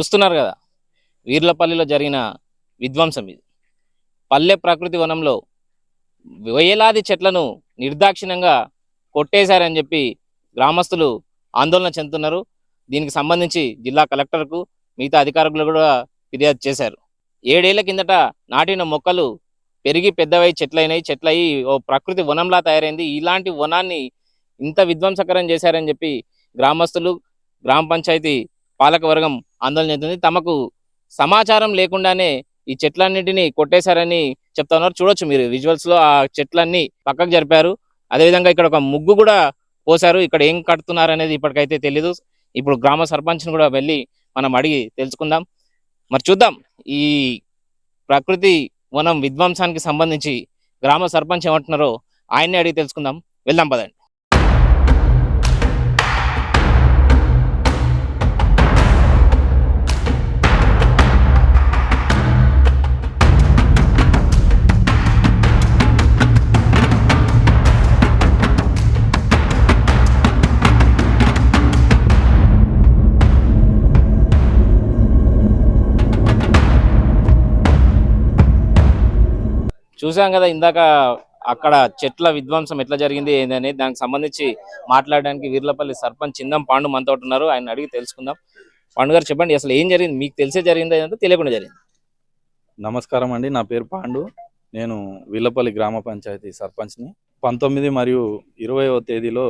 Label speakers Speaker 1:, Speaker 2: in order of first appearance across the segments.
Speaker 1: చూస్తున్నారు కదా, వీర్లపల్లిలో జరిగిన విధ్వంసం ఇది. పల్లె ప్రకృతి వనంలో వేలాది చెట్లను నిర్దాక్షిణ్యంగా కొట్టేశారని చెప్పి గ్రామస్తులు ఆందోళన చెందుతున్నారు. దీనికి సంబంధించి జిల్లా కలెక్టర్కు మిగతా అధికారులు కూడా ఫిర్యాదు చేశారు. 7 ఏళ్ల కిందట నాటిన మొక్కలు పెరిగి పెద్దవై చెట్లయి ఓ ప్రకృతి వనంలా తయారైంది. ఇలాంటి వనాన్ని ఇంత విధ్వంసకరం చేశారని చెప్పి గ్రామస్తులు, గ్రామ పంచాయతీ పాలకవర్గం ఆందోళన చెందుతుంది. తమకు సమాచారం లేకుండానే ఈ చెట్లన్నింటినీ కొట్టేశారని చెప్తా ఉన్నారు. చూడొచ్చు మీరు విజువల్స్ లో, ఆ చెట్లన్నీ పక్కకు జరిపారు. అదేవిధంగా ఇక్కడ ఒక ముగ్గు కూడా పోశారు. ఇక్కడ ఏం కడుతున్నారు అనేది ఇప్పటికైతే తెలీదు. ఇప్పుడు గ్రామ సర్పంచ్ని కూడా వెళ్ళి మనం అడిగి తెలుసుకుందాం. మరి చూద్దాం, ఈ ప్రకృతి వనం విధ్వంసానికి సంబంధించి గ్రామ సర్పంచ్ ఏమంటున్నారో ఆయన్ని అడిగి తెలుసుకుందాం. వెళ్దాం పదండి. చూసాం కదా ఇందాక అక్కడ చెట్ల విధ్వంసం ఎట్లా జరిగింది ఏందని, దానికి సంబంధించి మాట్లాడడానికి వీర్లపల్లి సర్పంచ్ చిందం పాండు మనతో ఉన్నారు. ఆయన అడిగి తెలుసుకుందాం. పాండు గారు చెప్పండి, అసలు ఏం జరిగింది? మీకు తెలిసే జరిగింది ఏదంటే తెలియకుండా జరిగింది?
Speaker 2: నమస్కారం అండి, నా పేరు పాండు. నేను వీర్లపల్లి గ్రామ పంచాయతీ సర్పంచ్ని. 19 మరియు 20వ తేదీలో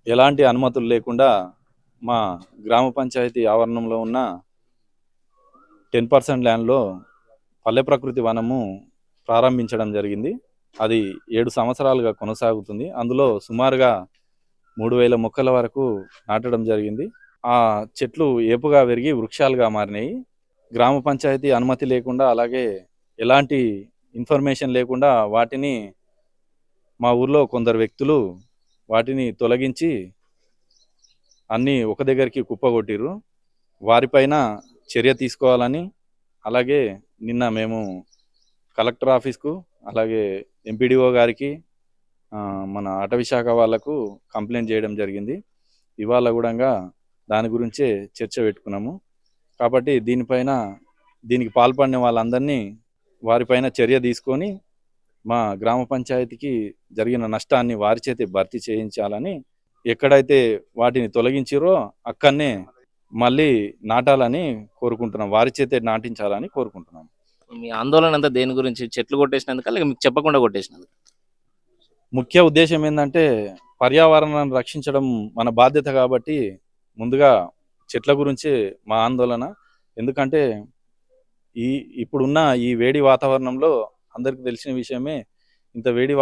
Speaker 2: ఎలాంటి అనుమతులు లేకుండా మా గ్రామ పంచాయతీ ఆవరణంలో ఉన్న 10% ల్యాండ్లో పల్లె ప్రకృతి వనము ప్రారంభించడం జరిగింది. అది 7 సంవత్సరాలుగా కొనసాగుతుంది. అందులో సుమారుగా 3000 మొక్కల వరకు నాటడం జరిగింది. ఆ చెట్లు ఏపుగా పెరిగి వృక్షాలుగా మారినాయి. గ్రామ పంచాయతీ అనుమతి లేకుండా, అలాగే ఎలాంటి ఇన్ఫర్మేషన్ లేకుండా వాటిని మా ఊర్లో కొందరు వ్యక్తులు వాటిని తొలగించి అన్నీ ఒక దగ్గరికి కుప్పగొట్టిర్రు. వారిపైన చర్య తీసుకోవాలని, అలాగే నిన్న మేము కలెక్టర్ ఆఫీస్కు, అలాగే ఎంపీడీఓ గారికి, మన అటవీ శాఖ వాళ్లకు కంప్లైంట్ చేయడం జరిగింది. ఇవాళ కూడా దాని గురించే చర్చ పెట్టుకున్నాము. కాబట్టి దీనికి పాల్పడిన వాళ్ళందరినీ వారిపైన చర్య తీసుకొని మా గ్రామ పంచాయతీకి జరిగిన నష్టాన్ని వారి చేతే భర్తీ చేయించాలని, ఎక్కడైతే వాటిని తొలగించారో అక్కడనే మళ్ళీ నాటాలని కోరుకుంటున్నాం. వారి చేతే నాటించాలని కోరుకుంటున్నాం.
Speaker 1: మీ ఆందోళన అంతా దేని గురించి? చెట్లు కొట్టేసినందుకు, లేక మీకు చెప్పకుండా కొట్టేసినందుకు?
Speaker 2: ముఖ్య ఉద్దేశం ఏంటంటే పర్యావరణాన్ని రక్షించడం మన బాధ్యత. కాబట్టి ముందుగా చెట్ల గురించి మా ఆందోళన. ఎందుకంటే ఇప్పుడున్న ఈ వేడి వాతావరణంలో అందరికి తెలిసిన విషయమే, ఇంత వేడి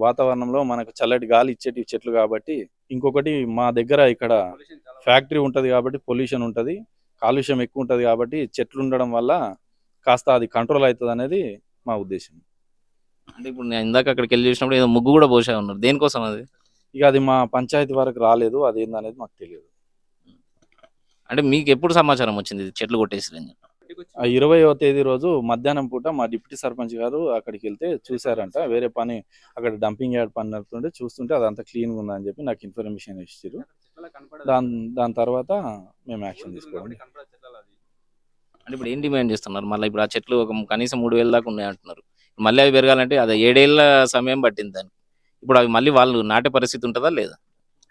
Speaker 2: వాతావరణంలో మనకు చల్లటి గాలి ఇచ్చేటి చెట్లు. కాబట్టి ఇంకొకటి, మా దగ్గర ఇక్కడ ఫ్యాక్టరీ ఉంటుంది కాబట్టి పొల్యూషన్ ఉంటుంది, కాలుష్యం ఎక్కువ ఉంటుంది. కాబట్టి చెట్లు ఉండడం వల్ల కాస్త అది కంట్రోల్ అవుతుంది అనేది మా ఉద్దేశం.
Speaker 1: అంటే ఇప్పుడు నేను ఇందాక అక్కడికి వెళ్ళి చూసినప్పుడు ఏదో ముగ్గు కూడా పోసే ఉన్నారు. దేనికోసం అది?
Speaker 2: ఇక అది మా పంచాయతీ వరకు రాలేదు, అదేందనేది మాకు తెలియదు.
Speaker 1: అంటే మీకు ఎప్పుడు సమాచారం వచ్చింది చెట్లు కొట్టేసిరని?
Speaker 2: 20వ తేదీ రోజు మధ్యాహ్నం పూట మా డిప్యూటీ సర్పంచ్ గారు అక్కడికి వెళ్తే చూసారంట. వేరే పని, అక్కడ డంపింగ్ యార్డ్ పని నడుతుంటే చూస్తుంటే అదంతా క్లీన్గా ఉందని చెప్పి నాకు ఇన్ఫర్మేషన్ ఇచ్చారు. దాని తర్వాత మేము యాక్షన్ తీసుకోవాలి.
Speaker 1: అంటే ఇప్పుడు ఏం డిమాండ్ చేస్తున్నారు? మళ్ళీ ఇప్పుడు ఆ చెట్లు కనీసం 3000 దాకా ఉన్నాయి అంటున్నారు. మళ్ళీ అవి పెరగాలంటే అది 7 ఏళ్ల సమయం పట్టింది దానికి. ఇప్పుడు అవి మళ్ళీ వాళ్ళు నాటే పరిస్థితి ఉంటుందా లేదా?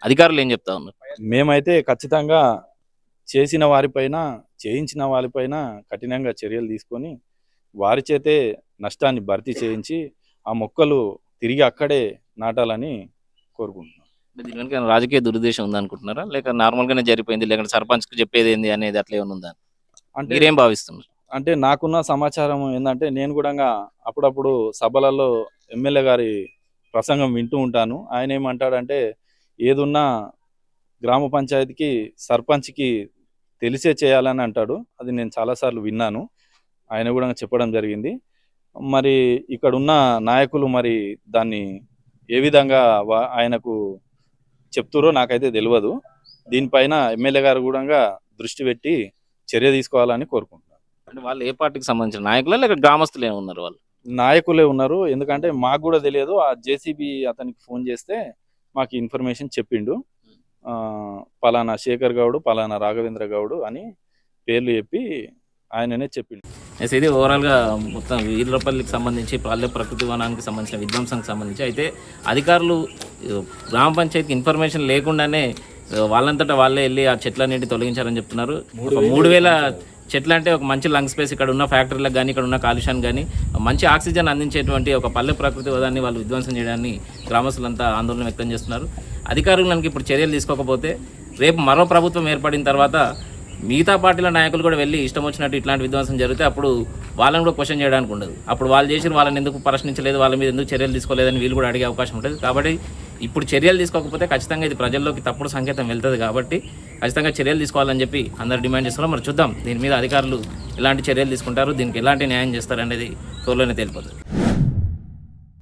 Speaker 1: అధికారులు ఏం చెప్తా ఉన్నారు?
Speaker 2: మేమైతే ఖచ్చితంగా చేసిన వారిపైన, చేయించిన వారిపైన కఠినంగా చర్యలు తీసుకొని వారి చేతే నష్టాన్ని భర్తీ చేయించి ఆ మొక్కలు తిరిగి అక్కడే నాటాలని కోరుకుంటున్నాం.
Speaker 1: దీని వెనుక రాజకీయ దురుద్దేశం ఉందనుకుంటున్నారా, లేక నార్మల్గానే జరిపోయింది, లేకుంటే సర్పంచ్కి చెప్పేది ఏంది అనేది అట్లా ఏమైనా ఉందా?
Speaker 2: అంటే
Speaker 1: మీరేం భావిస్తున్నారు?
Speaker 2: అంటే నాకున్న సమాచారం ఏంటంటే, నేను కూడా అప్పుడప్పుడు సభలలో ఎమ్మెల్యే గారి ప్రసంగం వింటూ ఉంటాను. ఆయన ఏమంటాడంటే, ఏదున్నా గ్రామ పంచాయతీకి సర్పంచ్కి తెలిసే చేయాలని అంటాడు. అది నేను చాలాసార్లు విన్నాను, ఆయన కూడా చెప్పడం జరిగింది. మరి ఇక్కడ ఉన్న నాయకులు మరి దాన్ని ఏ విధంగా ఆయనకు చెప్తురో నాకైతే తెలియదు. దీనిపైన ఎమ్మెల్యే గారు కూడా దృష్టి పెట్టి చర్య తీసుకోవాలని కోరుకుంటున్నాను.
Speaker 1: అంటే వాళ్ళు ఏ పార్టీకి సంబంధించిన నాయకులు, లేక గ్రామస్తులే ఉన్నారు? వాళ్ళు
Speaker 2: నాయకులే ఉన్నారు. ఎందుకంటే మాకు కూడా తెలియదు. ఆ జేసీబీ అతనికి ఫోన్ చేస్తే మాకు ఇన్ఫర్మేషన్ చెప్పిండు. పలానా శేఖర్ గౌడ్, పలానా రాఘవేంద్ర గౌడ్ అని పేర్లు చెప్పి ఆయననే చెప్పిండు.
Speaker 1: ఎస్, ఇది ఓవరాల్గా మొత్తం వీర్లపల్లికి సంబంధించి పల్లె ప్రకృతి వనానికి సంబంధించిన విధ్వంసానికి సంబంధించి అయితే అధికారులు గ్రామ పంచాయతీకి ఇన్ఫర్మేషన్ లేకుండానే వాళ్ళంతటా వాళ్ళే వెళ్ళి ఆ చెట్లన్నింటి తొలగించారని చెప్తున్నారు. 3000 చెట్లు అంటే ఒక మంచి లంగ్ స్పేస్, ఇక్కడ ఉన్న ఫ్యాక్టరీలకు కానీ ఇక్కడ ఉన్న కాలుష్యానికి కానీ మంచి ఆక్సిజన్ అందించేటువంటి ఒక పల్లె ప్రకృతి వనాన్ని వాళ్ళు విధ్వంసం చేయడాన్ని గ్రామస్తులంతా ఆందోళన వ్యక్తం చేస్తున్నారు. అధికారులకు ఇప్పుడు చర్యలు తీసుకోకపోతే రేపు మరో ప్రభుత్వం ఏర్పడిన తర్వాత మిగతా పార్టీల నాయకులు కూడా వెళ్ళి ఇష్టం వచ్చినట్టు ఇట్లాంటి విధ్వంసం జరిగితే అప్పుడు వాళ్ళని కూడా క్వశ్చన్ చేయడానికి ఉండదు. అప్పుడు వాళ్ళు చేసిన వాళ్ళని ఎందుకు ప్రశ్నించలేదు, వాళ్ళ మీద ఎందుకు చర్యలు తీసుకోలేదని వీళ్ళు కూడా అడిగే అవకాశం ఉంటుంది. కాబట్టి ఇప్పుడు చర్యలు తీసుకోకపోతే ఖచ్చితంగా ఇది ప్రజల్లోకి తప్పుడు సంకేతం వెళ్తుంది. కాబట్టి ఖచ్చితంగా చర్యలు తీసుకోవాలని చెప్పి అందరు డిమాండ్ చేస్తున్నారు. మరి చూద్దాం దీని మీద అధికారులు ఎలాంటి చర్యలు తీసుకుంటారు, దీనికి ఎలాంటి న్యాయం చేస్తారు అనేది త్వరలోనే తేలిపోతుంది.